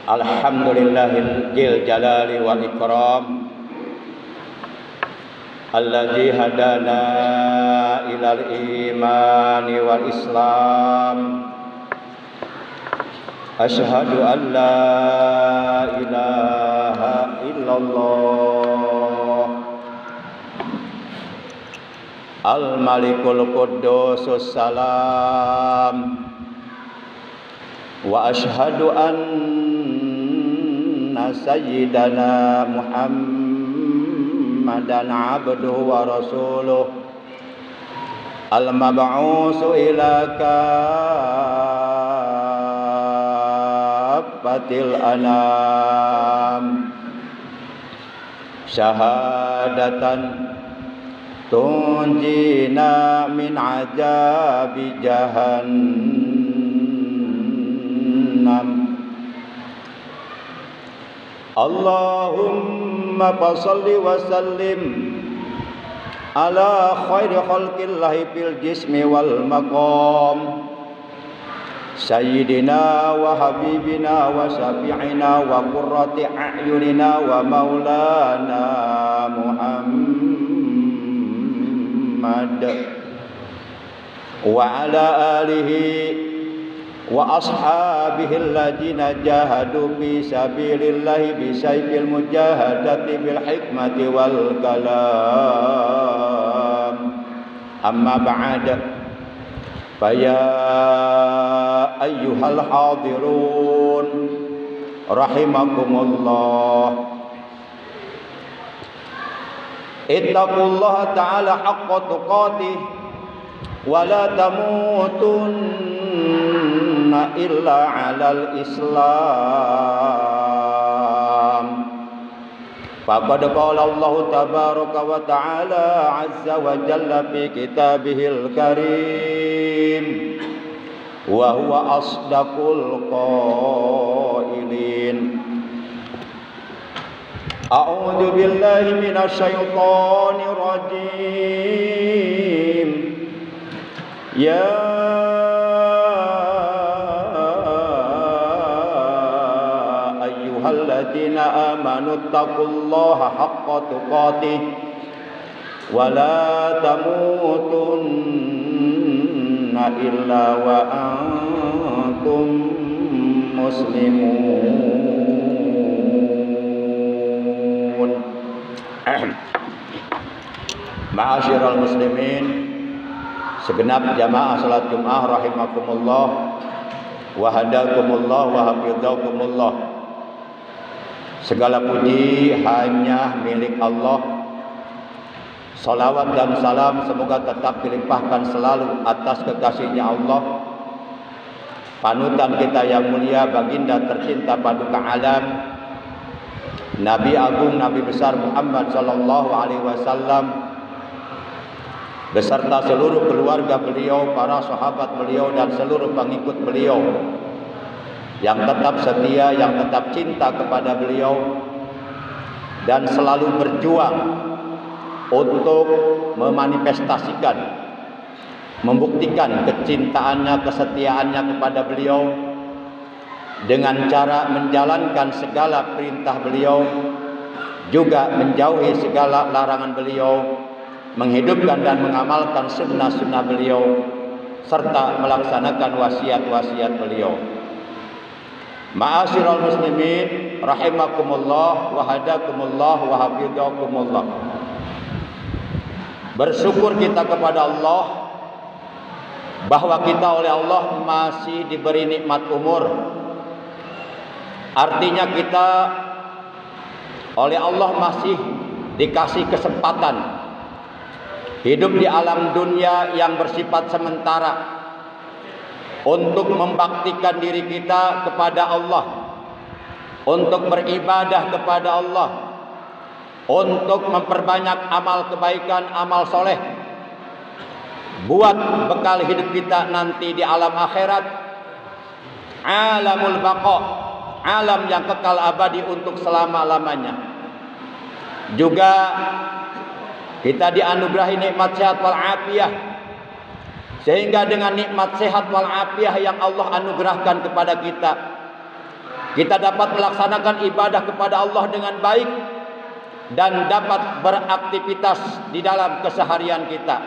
Alhamdulillahil jalali wal ikram alladzi hadana ilal imani wal islam. Asyhadu an la ilaha illallah al malikul quddusus salam. Wa asyhadu anna sayyidana Muhammadan abduhu wa rasuluh al-mab'usu ila kaffatil anam syahadatan tunjina min azabi jahannam. Allahumma salli wa sallim ala khairi khalqillahi fil jismi wal maqam sayyidina wa habibina wa syafi'ina wa qurrati a'yunina wa maulana Muhammad wa ala alihi wa ashabihi alladziina jahadu fi sabilillahi bi sayfil mujahadati bil hikmati wal kalam. Amma ba'd, fa ya ayyuhal hadirun rahimakumullah, ittaqullaha ta'ala haqqa tuqatih wa la tamutunna illa 'alal Islam. Faqad qala Allah tabaraka wa ta'ala 'azza wa jalla fi kitabihil karim wa huwa asdaqul qailin. A'udzu billahi minasy syaithanir rajim. Ya ayyuhalladzina amanu taqullaha haqqa tuqatih wa la tamutunna illa wa antum muslimun. Ma'asyiral muslimin, segenap jamaah salat Jumat rahimakumullah wa hadakumullah wa hafizakumullah. Segala puji hanya milik Allah. Salawat dan salam semoga tetap dilimpahkan selalu atas kekasihnya Allah, panutan kita yang mulia, baginda tercinta paduka alam, Nabi agung, Nabi besar Muhammad sallallahu alaihi wasallam, beserta seluruh keluarga beliau, para sahabat beliau dan seluruh pengikut beliau yang tetap setia, yang tetap cinta kepada beliau dan selalu berjuang untuk memanifestasikan, membuktikan kecintaannya, kesetiaannya kepada beliau dengan cara menjalankan segala perintah beliau, juga menjauhi segala larangan beliau, menghidupkan dan mengamalkan sunnah-sunnah beliau, serta melaksanakan wasiat-wasiat beliau. Ma'asyiral muslimin rahimakumullah wa hadakumullah wa hafizakumullah. Bersyukur kita kepada Allah bahwa kita oleh Allah masih diberi nikmat umur. Artinya kita oleh Allah masih dikasih kesempatan hidup di alam dunia yang bersifat sementara untuk membaktikan diri kita kepada Allah, untuk beribadah kepada Allah, untuk memperbanyak amal kebaikan, amal soleh, buat bekal hidup kita nanti di alam akhirat, alamul baqa, alam yang kekal abadi untuk selama-lamanya. Juga kita dianugerahi nikmat sehat wal afiyah, sehingga dengan nikmat sehat wal afiyah yang Allah anugerahkan kepada kita, kita dapat melaksanakan ibadah kepada Allah dengan baik dan dapat beraktivitas di dalam keseharian kita.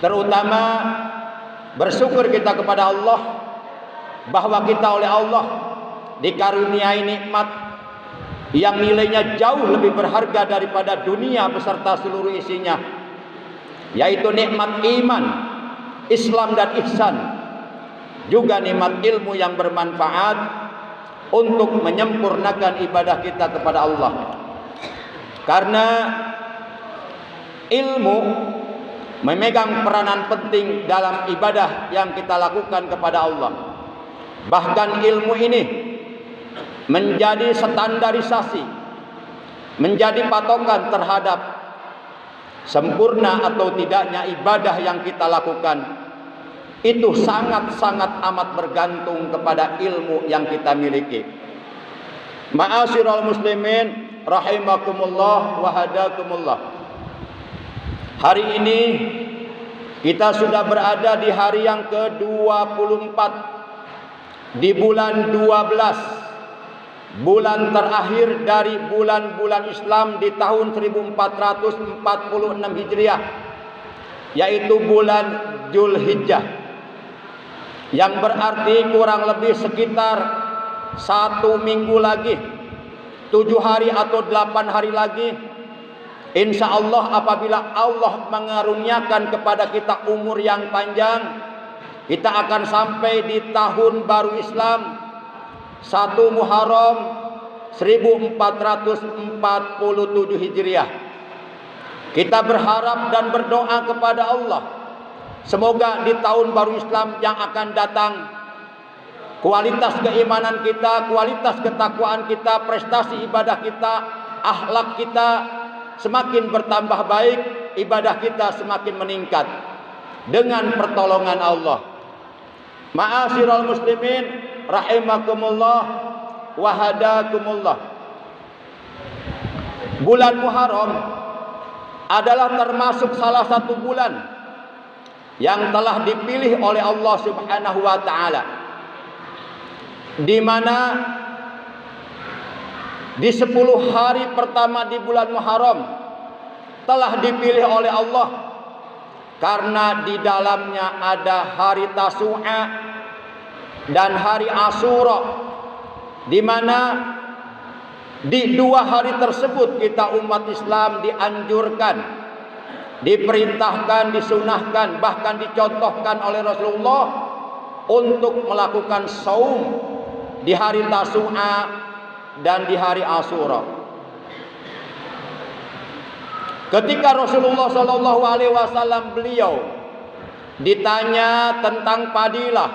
Terutama bersyukur kita kepada Allah bahwa kita oleh Allah dikaruniai nikmat yang nilainya jauh lebih berharga daripada dunia beserta seluruh isinya, yaitu nikmat iman, Islam dan ihsan, juga nikmat ilmu yang bermanfaat untuk menyempurnakan ibadah kita kepada Allah. Karena ilmu memegang peranan penting dalam ibadah yang kita lakukan kepada Allah. Bahkan ilmu ini menjadi standarisasi, menjadi patokan terhadap sempurna atau tidaknya ibadah yang kita lakukan. Itu sangat-sangat amat bergantung kepada ilmu yang kita miliki. Ma'asyiral muslimin rahimakumullah wa hadakumullah. Hari ini kita sudah berada di hari yang ke-24 di bulan 12, bulan terakhir dari bulan-bulan Islam di tahun 1446 Hijriah, yaitu bulan Dzulhijjah, yang berarti kurang lebih sekitar 1 minggu lagi, 7 hari atau 8 hari lagi, insya Allah apabila Allah mengaruniakan kepada kita umur yang panjang, kita akan sampai di tahun baru Islam 1 Muharram 1447 Hijriah. Kita berharap dan berdoa kepada Allah, semoga di tahun baru Islam yang akan datang, kualitas keimanan kita, kualitas ketakwaan kita, prestasi ibadah kita, akhlak kita semakin bertambah baik, ibadah kita semakin meningkat dengan pertolongan Allah. Ma'asyiral muslimin rahimakumullah wa hadakumullah. Bulan Muharram adalah termasuk salah satu bulan yang telah dipilih oleh Allah Subhanahu wa taala, di mana di 10 hari pertama di bulan Muharram telah dipilih oleh Allah karena di dalamnya ada hari Tasu'a dan hari Asyura, di mana di 2 hari tersebut kita umat Islam dianjurkan, diperintahkan, disunahkan, bahkan dicontohkan oleh Rasulullah untuk melakukan saum di hari Tasu'a dan di hari Asyura. Ketika Rasulullah Shallallahu Alaihi Wasallam beliau ditanya tentang fadilah,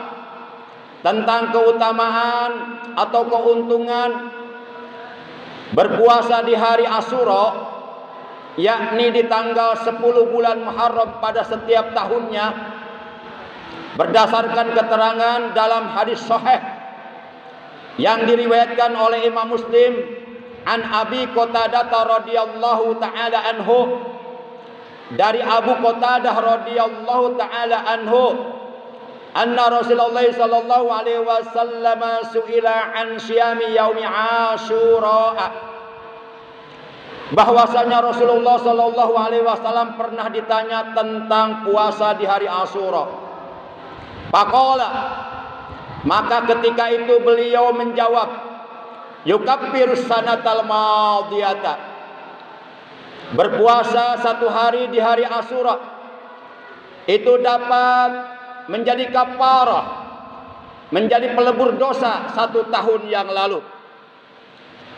tentang keutamaan atau keuntungan berpuasa di hari Asyura, yakni di tanggal 10 bulan Muharram pada setiap tahunnya, berdasarkan keterangan dalam hadis sahih yang diriwayatkan oleh Imam Muslim an Abi Qatadah radhiyallahu taala anhu, dari Abu Qatadah radhiyallahu taala anhu, anna Rasulullah sallallahu alaihi wasallam su'ila an syiyami yaumi Asyura, bahwasanya Rasulullah sallallahu alaihi wasallam pernah ditanya tentang puasa di hari Asyura. Faqala, maka ketika itu beliau menjawab, yukaffir sanatal madiyata, berpuasa 1 hari di hari Asyura itu dapat menjadi kafarah, menjadi pelebur dosa 1 tahun yang lalu.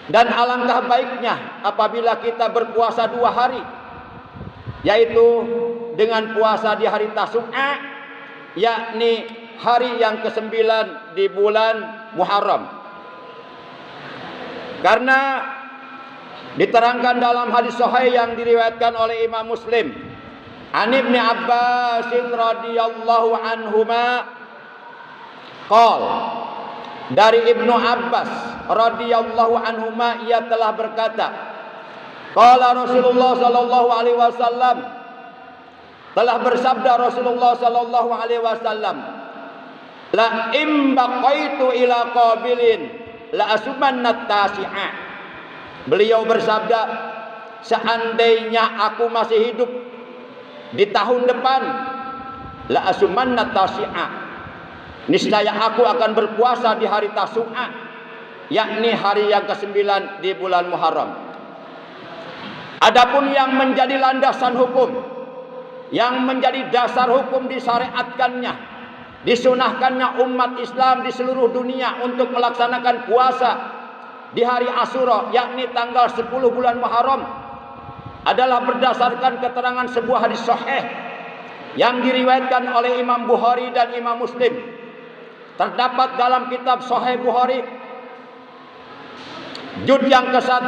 Dan alangkah baiknya apabila kita berpuasa 2 hari, yaitu dengan puasa di hari Tasu'a, yakni hari yang ke-9 di bulan Muharram. Karena diterangkan dalam hadis sahih yang diriwayatkan oleh Imam Muslim an Ibnu Abbas radhiyallahu anhuma qol, dari Ibnu Abbas radhiyallahu anhuma ia telah berkata, qala Rasulullah sallallahu alaihi wasallam, telah bersabda Rasulullah sallallahu alaihi wasallam, La imbaqaitu ila qabilin la asumanna tasi'a. Beliau bersabda, seandainya aku masih hidup di tahun depan, la asumanna tasi'a, niscaya aku akan berpuasa di hari Tasu'a, yakni hari yang ke-9 di bulan Muharram. Adapun yang menjadi landasan hukum, yang menjadi dasar hukum disyariatkannya, disunahkannya umat Islam di seluruh dunia untuk melaksanakan puasa di hari Asyura, yakni tanggal 10 bulan Muharram, adalah berdasarkan keterangan sebuah hadis sahih yang diriwayatkan oleh Imam Bukhari dan Imam Muslim. Terdapat dalam kitab Sahih Bukhari juz yang ke-1,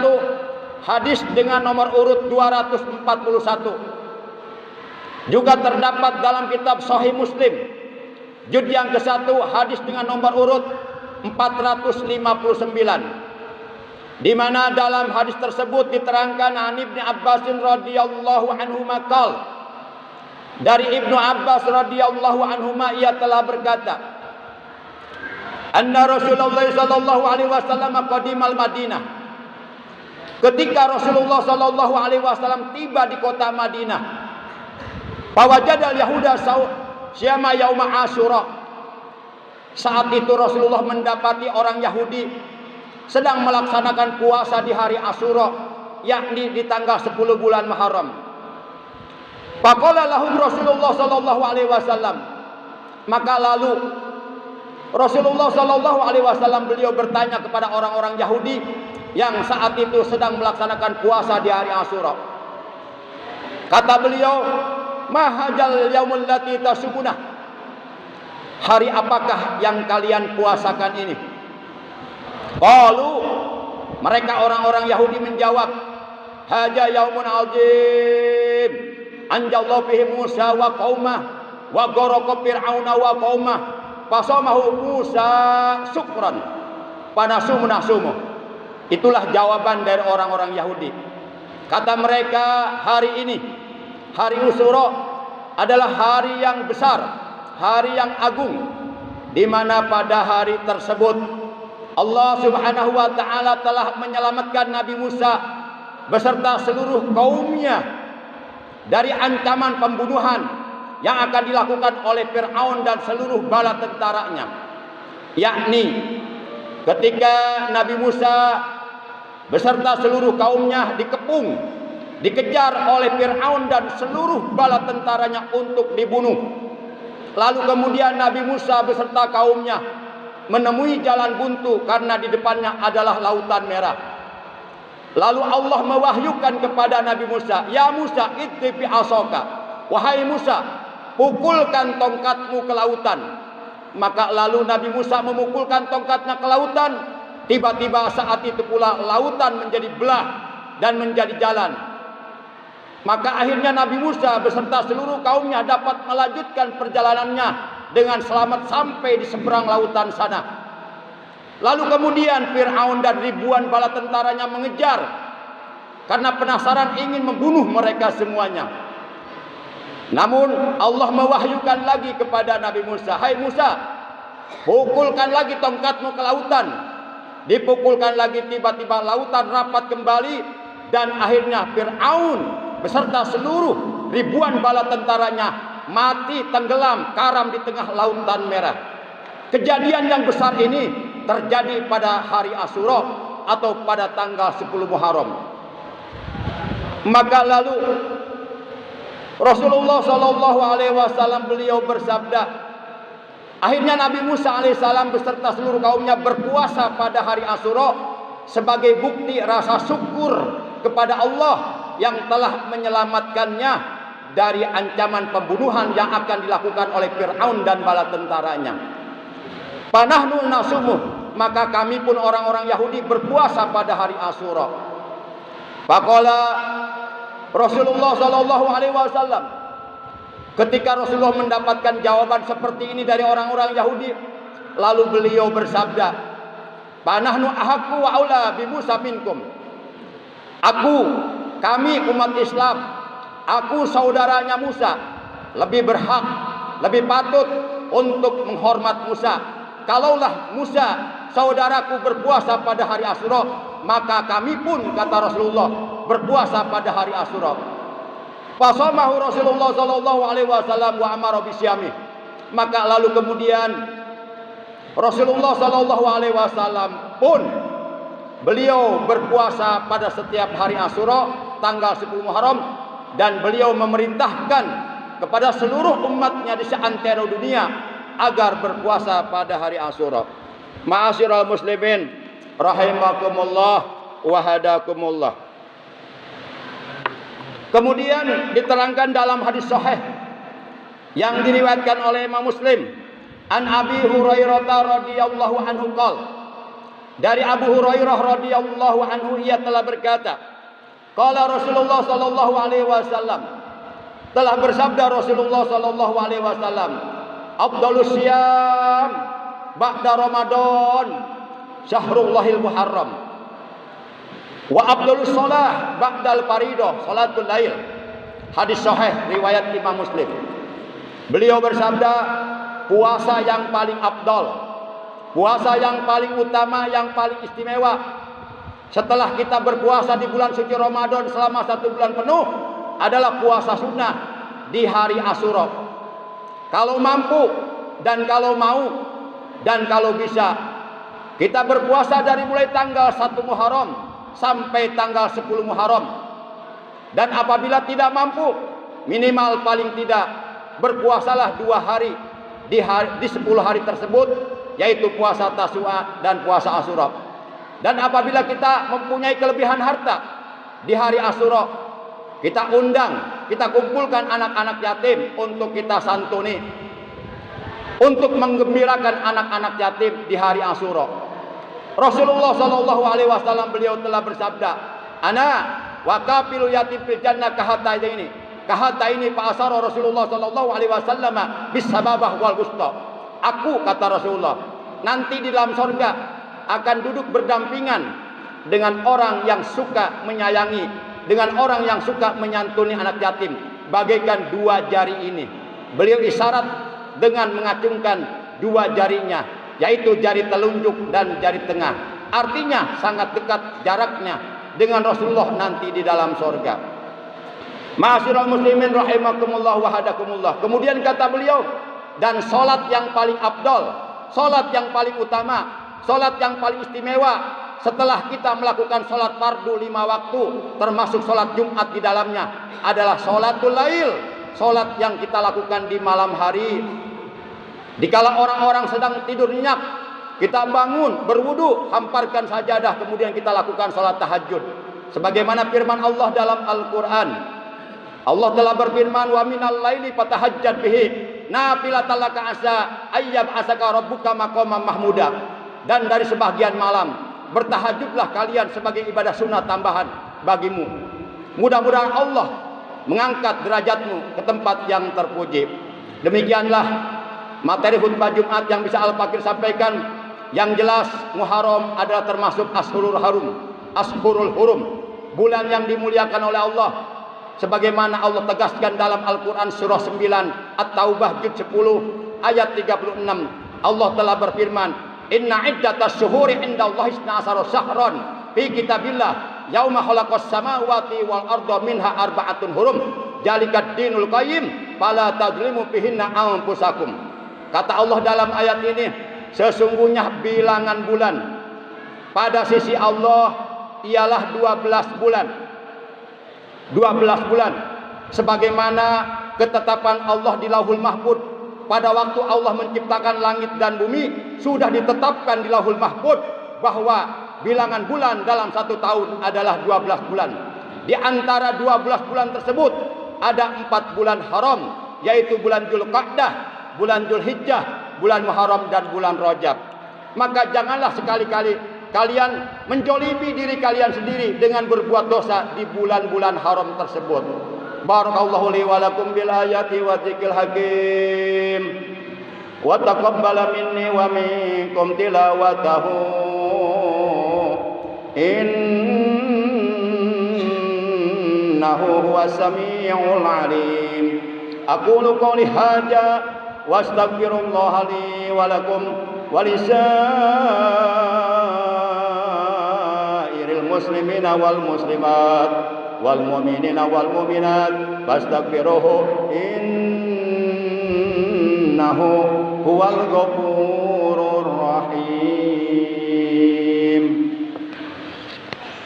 hadis dengan nomor urut 241. Juga terdapat dalam kitab Sahih Muslim juz yang ke-1, hadis dengan nomor urut 459. Di mana dalam hadis tersebut diterangkan an Ibnu Abbas radhiyallahu anhu maqal, dari Ibnu Abbas radhiyallahu anhu ia telah berkata, anna Rasulullah sallallahu alaihi wasallam qadimal Madinah. Ketika Rasulullah sallallahu alaihi wasallam tiba di kota Madinah, fawajadal yahuda syama yauma Asyura. Saat itu Rasulullah mendapati orang Yahudi sedang melaksanakan puasa di hari Asyura, yakni di tanggal 10 bulan Muharram. Faqala lahum Rasulullah sallallahu alaihi wasallam, maka lalu Rasulullah sallallahu alaihi wasallam beliau bertanya kepada orang-orang Yahudi yang saat itu sedang melaksanakan puasa di hari Asyura. Kata beliau, "Ma hadzal yaumul lati tasubuna?" Hari apakah yang kalian puasakan ini? Qalu, mereka orang-orang Yahudi menjawab, "Hadza yaumun azim, anjallahu fihi Musa wa qaumah wa gharaqa fir'auna wa qaumah, fasamahu Musa syukran panasumu nasumu." Itulah jawaban dari orang-orang Yahudi. Kata mereka, hari ini, hari Asyura adalah hari yang besar, hari yang agung, di mana pada hari tersebut Allah Subhanahu wa taala telah menyelamatkan Nabi Musa beserta seluruh kaumnya dari ancaman pembunuhan yang akan dilakukan oleh Fir'aun dan seluruh bala tentaranya. Yakni ketika Nabi Musa beserta seluruh kaumnya dikepung, dikejar oleh Fir'aun dan seluruh bala tentaranya untuk dibunuh. Lalu kemudian Nabi Musa beserta kaumnya menemui jalan buntu karena di depannya adalah lautan merah. Lalu Allah mewahyukan kepada Nabi Musa, "Ya Musa, idri bi asaka." Wahai Musa, pukulkan tongkatmu ke lautan. Maka lalu Nabi Musa memukulkan tongkatnya ke lautan. Tiba-tiba saat itu pula lautan menjadi belah dan menjadi jalan. Maka akhirnya Nabi Musa beserta seluruh kaumnya dapat melanjutkan perjalanannya dengan selamat sampai di seberang lautan sana. Lalu kemudian Fir'aun dan ribuan bala tentaranya mengejar karena penasaran ingin membunuh mereka semuanya. Namun Allah mewahyukan lagi kepada Nabi Musa, "Hai Musa, pukulkan lagi tongkatmu ke lautan." Dipukulkan lagi, tiba-tiba lautan rapat kembali dan akhirnya Fir'aun beserta seluruh ribuan bala tentaranya mati tenggelam karam di tengah lautan merah. Kejadian yang besar ini terjadi pada hari Asyura atau pada tanggal 10 Muharram. Maka lalu Rasulullah sallallahu alaihi wasallam beliau bersabda, akhirnya Nabi Musa alaihissalam beserta seluruh kaumnya berpuasa pada hari Asyura sebagai bukti rasa syukur kepada Allah yang telah menyelamatkannya dari ancaman pembunuhan yang akan dilakukan oleh Fir'aun dan bala tentaranya. Panahnu nasumuh, maka kami pun orang-orang Yahudi berpuasa pada hari Asyura. Faqala Rasulullah sallallahu alaihi wasallam, ketika Rasulullah mendapatkan jawaban seperti ini dari orang-orang Yahudi, lalu beliau bersabda, "Panahnu ahaqqu wa aula bi Musa minkum." Kami umat Islam, aku saudaranya Musa, lebih berhak, lebih patut untuk menghormat Musa. Kalaulah Musa saudaraku berpuasa pada hari Asyura, maka kami pun, kata Rasulullah, berpuasa pada hari Asyura. Fasamahu Rasulullah sallallahu alaihi wasallam wa amara bisyamih. Maka lalu kemudian Rasulullah sallallahu alaihi wasallam pun beliau berpuasa pada setiap hari Asyura tanggal 10 Muharram, dan beliau memerintahkan kepada seluruh umatnya di seantero dunia agar berpuasa pada hari Asyura. Ma'asyiral muslimin rahimakumullah wa hadakumullah. Kemudian diterangkan dalam hadis sahih yang diriwayatkan oleh Imam Muslim, an Abi Hurairah radhiyallahu anhu qala, dari Abu Hurairah radhiyallahu anhu ia telah berkata, qala Rasulullah sallallahu alaihi wasallam, telah bersabda Rasulullah sallallahu alaihi wasallam, afdhalus syiyam ba'da Ramadan syahrullahil muharram wa afdhalus shalah ba'dal faridah salatul lail. Hadis sahih riwayat Imam Muslim. Beliau bersabda, puasa yang paling afdal, puasa yang paling utama, yang paling istimewa setelah kita berpuasa di bulan suci Ramadan selama 1 bulan penuh adalah puasa sunnah di hari Asyura. Kalau mampu dan kalau mau dan kalau bisa, kita berpuasa dari mulai tanggal 1 Muharram sampai tanggal 10 Muharram. Dan apabila tidak mampu, minimal paling tidak berpuasalah 2 hari di 10 hari tersebut, yaitu puasa Tasyu'a dan puasa Asyura. Dan apabila kita mempunyai kelebihan harta di hari Asyura, kita undang, kita kumpulkan anak-anak yatim untuk kita santuni, untuk menggembirakan anak-anak yatim di hari Asyura. Rasulullah sallallahu alaihi wasallam beliau telah bersabda, ana wa kafilu yatim fil jannah kahataini fa asara Rasulullah sallallahu alaihi wasallam bisababah wal wusta. Aku, kata Rasulullah, nanti di dalam surga akan duduk berdampingan dengan orang yang suka menyayangi, dengan orang yang suka menyantuni anak yatim, bagaikan 2 jari ini. Beliau isyarat dengan mengacungkan 2 jarinya, yaitu jari telunjuk dan jari tengah. Artinya sangat dekat jaraknya dengan Rasulullah nanti di dalam surga. Ma'asyiral muslimin rahimakumullah wa hadakumullah. Kemudian kata beliau, dan salat yang paling afdal, salat yang paling utama, salat yang paling istimewa setelah kita melakukan salat fardu 5 waktu, termasuk salat Jumat di dalamnya, adalah salatul lail, salat yang kita lakukan di malam hari. Dikala orang-orang sedang tidur nyenyak, kita bangun, berwudu, hamparkan sajadah, kemudian kita lakukan salat tahajud. Sebagaimana firman Allah dalam Al-Quran, Allah telah berfirman, wa minal laili fatahajjad bihi nafilatan laka asa ayyab asaka rabbuka maqaman mahmuda. Dan dari sebagian malam bertahajudlah kalian sebagai ibadah sunnah tambahan bagimu. Mudah-mudahan Allah mengangkat derajatmu ke tempat yang terpuji. Demikianlah materi khutbah Jumat yang bisa Al-Fakir sampaikan. Yang jelas Muharram adalah termasuk Ashurul Hurum, bulan yang dimuliakan oleh Allah. Sebagaimana Allah tegaskan dalam Al-Quran surah 9 At-Taubah juz 10 ayat 36. Allah telah berfirman, inna iddatas syuhuri indallahi 12 syahran fi kitabillah yauma khalaqas samawati wal arda minha arba'atun hurum jalikad dinul qayyim fala tadzlimu fihinna anfusakum. Kata Allah dalam ayat ini, sesungguhnya bilangan bulan pada sisi Allah ialah 12 bulan. 12 bulan sebagaimana ketetapan Allah di Lauhul Mahfuz. Pada waktu Allah menciptakan langit dan bumi, sudah ditetapkan di Lauhul Mahfuz bahwa bilangan bulan dalam 1 tahun adalah 12 bulan. Di antara 12 bulan tersebut ada 4 bulan haram, yaitu bulan Dzulqa'dah, bulan Dzulhijjah, bulan Muharram dan bulan Rajab. Maka janganlah sekali-kali kalian menjolimi diri kalian sendiri dengan berbuat dosa di bulan-bulan haram tersebut. Barakallahu li wa lakum bil ayati wa dzikril hakim. Wa taqabbala minni wa minkum tilawatahu. Innahu huwas samiul alim. Aqulu qouli hadza wastaghfirullaha li wa lakum wa lisairil muslimina wal muslimat wal mu'minina wal mu'minat fastaghfiruhu innahu huwal ghafur